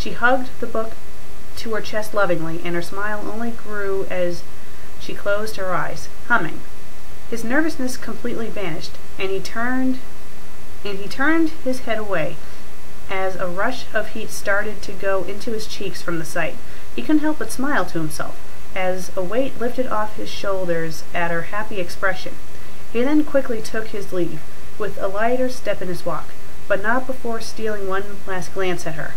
She hugged the book to her chest lovingly, and her smile only grew as she closed her eyes, humming. His nervousness completely vanished, and he turned his head away as a rush of heat started to go into his cheeks from the sight. He couldn't help but smile to himself, as a weight lifted off his shoulders at her happy expression. He then quickly took his leave, with a lighter step in his walk, but not before stealing one last glance at her.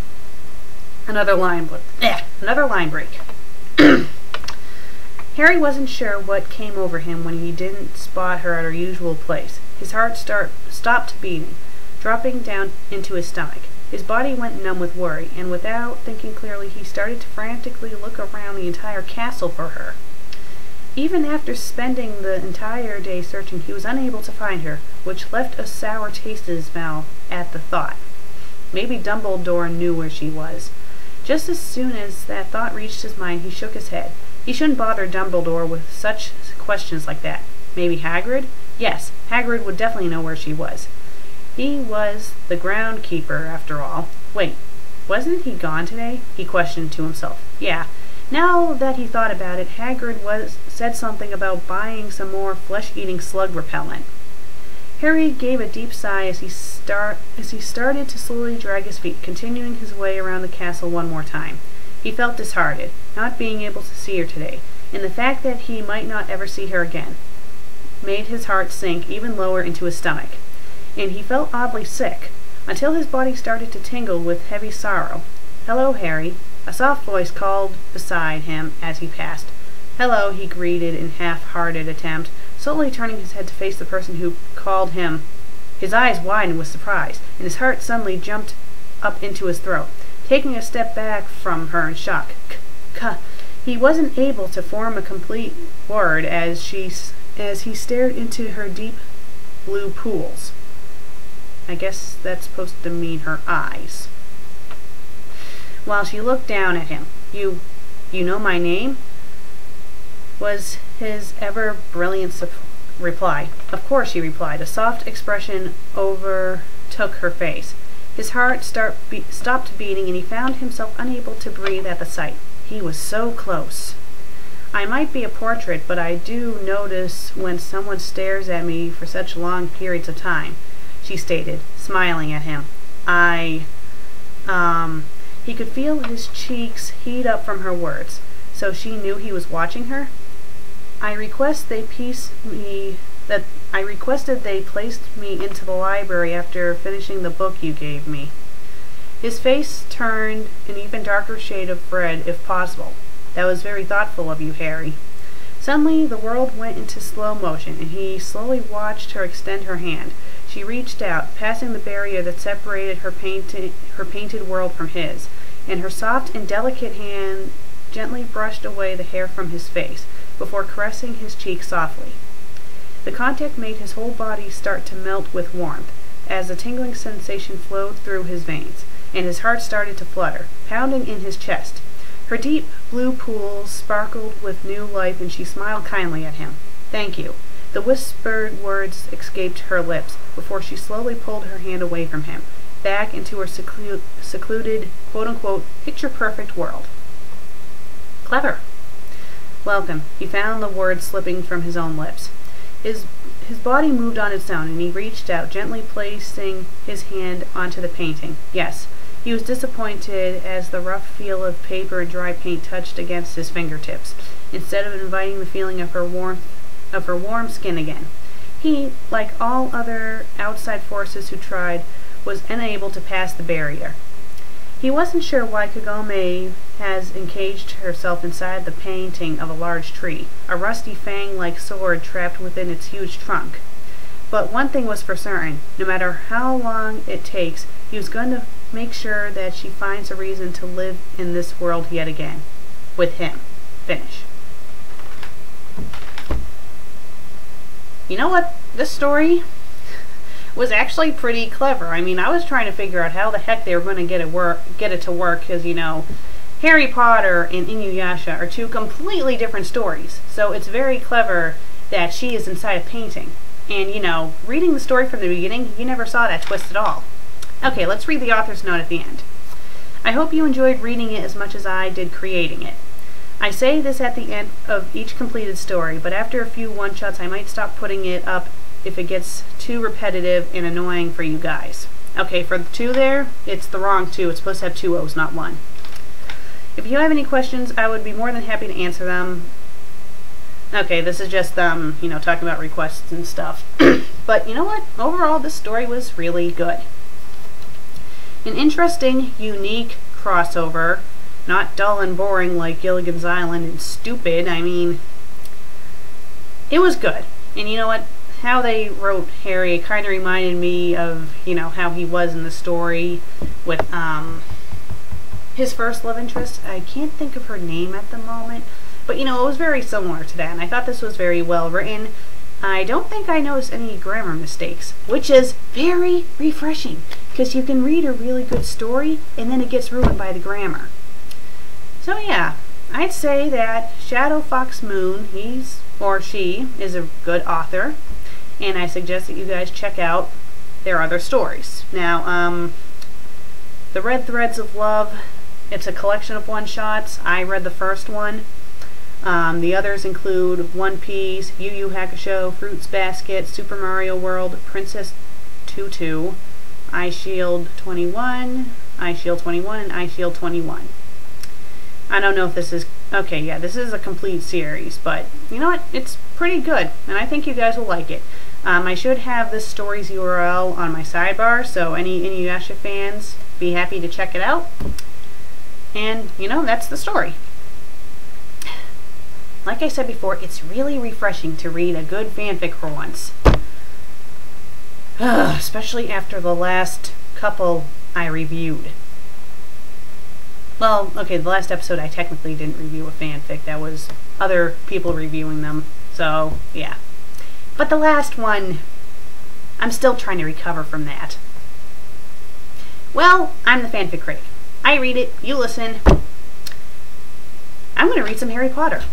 Another line break. Harry wasn't sure what came over him when he didn't spot her at her usual place. His heart stopped beating, dropping down into his stomach. His body went numb with worry, and without thinking clearly, he started to frantically look around the entire castle for her. Even after spending the entire day searching, he was unable to find her, which left a sour taste in his mouth at the thought. Maybe Dumbledore knew where she was. Just as soon as that thought reached his mind, he shook his head. He shouldn't bother Dumbledore with such questions like that. Maybe Hagrid? Yes, Hagrid would definitely know where she was. He was the groundkeeper, after all. Wait, wasn't he gone today? He questioned to himself. Yeah, now that he thought about it, Hagrid said something about buying some more flesh-eating slug repellent. Harry gave a deep sigh as he started to slowly drag his feet, continuing his way around the castle one more time. He felt disheartened, not being able to see her today, and the fact that he might not ever see her again made his heart sink even lower into his stomach, and he felt oddly sick, until his body started to tingle with heavy sorrow. "Hello, Harry," a soft voice called beside him as he passed. "Hello," he greeted in half-hearted attempt, slowly turning his head to face the person who called him. His eyes widened with surprise, and his heart suddenly jumped up into his throat. Taking a step back from her in shock, he wasn't able to form a complete word as he stared into her deep blue pools. I guess that's supposed to mean her eyes. While she looked down at him. You know my name?" was his ever-brilliant reply. "Of course," she replied. A soft expression overtook her face. His heart stopped beating, and he found himself unable to breathe at the sight. He was so close. "I might be a portrait, but I do notice when someone stares at me for such long periods of time," she stated, smiling at him. He could feel his cheeks heat up from her words. So she knew he was watching her? I requested they placed me into the library after finishing the book you gave me." His face turned an even darker shade of red, if possible. "That was very thoughtful of you, Harry." Suddenly, the world went into slow motion, and he slowly watched her extend her hand. She reached out, passing the barrier that separated her painted world from his, and her soft and delicate hand gently brushed away the hair from his face, before caressing his cheek softly. The contact made his whole body start to melt with warmth, as a tingling sensation flowed through his veins, and his heart started to flutter, pounding in his chest. Her deep blue pools sparkled with new life, and she smiled kindly at him. "Thank you." The whispered words escaped her lips, before she slowly pulled her hand away from him, back into her secluded, quote-unquote, picture-perfect world. "Clever." "Welcome." He found the words slipping from his own lips. His body moved on its own, and he reached out, gently placing his hand onto the painting. Yes, he was disappointed as the rough feel of paper and dry paint touched against his fingertips, instead of inviting the feeling of her warm skin again. He, like all other outside forces who tried, was unable to pass the barrier. He wasn't sure why Kagome has encaged herself inside the painting of a large tree, a rusty fang-like sword trapped within its huge trunk. But one thing was for certain: no matter how long it takes, he was going to make sure that she finds a reason to live in this world yet again. With him. Finish. You know what? This story was actually pretty clever. I mean, I was trying to figure out how the heck they were going to get it to work, because, you know, Harry Potter and Inuyasha are two completely different stories. So it's very clever that she is inside a painting. And, you know, reading the story from the beginning, you never saw that twist at all. Okay, let's read the author's note at the end. I hope you enjoyed reading it as much as I did creating it. I say this at the end of each completed story, but after a few one-shots I might stop putting it up if it gets too repetitive and annoying for you guys. Okay, for the 2 there, it's the wrong 2. It's supposed to have 2 O's, not 1. If you have any questions, I would be more than happy to answer them. Okay, this is just them, talking about requests and stuff. But you know what? Overall, this story was really good. An interesting, unique crossover. Not dull and boring like Gilligan's Island and stupid. I mean, it was good. And you know what? How they wrote Harry, it kind of reminded me of, how he was in the story with his first love interest. I can't think of her name at the moment. But, it was very similar to that. And I thought this was very well written. I don't think I noticed any grammar mistakes, which is very refreshing. Because you can read a really good story, and then it gets ruined by the grammar. So yeah, I'd say that Shadow Fox Moon, he's or she is a good author, and I suggest that you guys check out their other stories. Now, The Red Threads of Love, it's a collection of one-shots. I read the first one. The others include One Piece, Yu Yu Hakusho, Fruits Basket, Super Mario World, Princess Tutu, Eyeshield 21, Eyeshield 21, and Eyeshield 21. I don't know if this is... Okay, yeah, this is a complete series, but you know what? It's pretty good, and I think you guys will like it. I should have this story's URL on my sidebar, so any Inuyasha fans, be happy to check it out. And, that's the story. Like I said before, it's really refreshing to read a good fanfic for once. Especially after the last couple I reviewed. Well, okay, the last episode I technically didn't review a fanfic. That was other people reviewing them. So, yeah. But the last one, I'm still trying to recover from that. Well, I'm the FanFic Critic. I read it, you listen. I'm going to read some Harry Potter.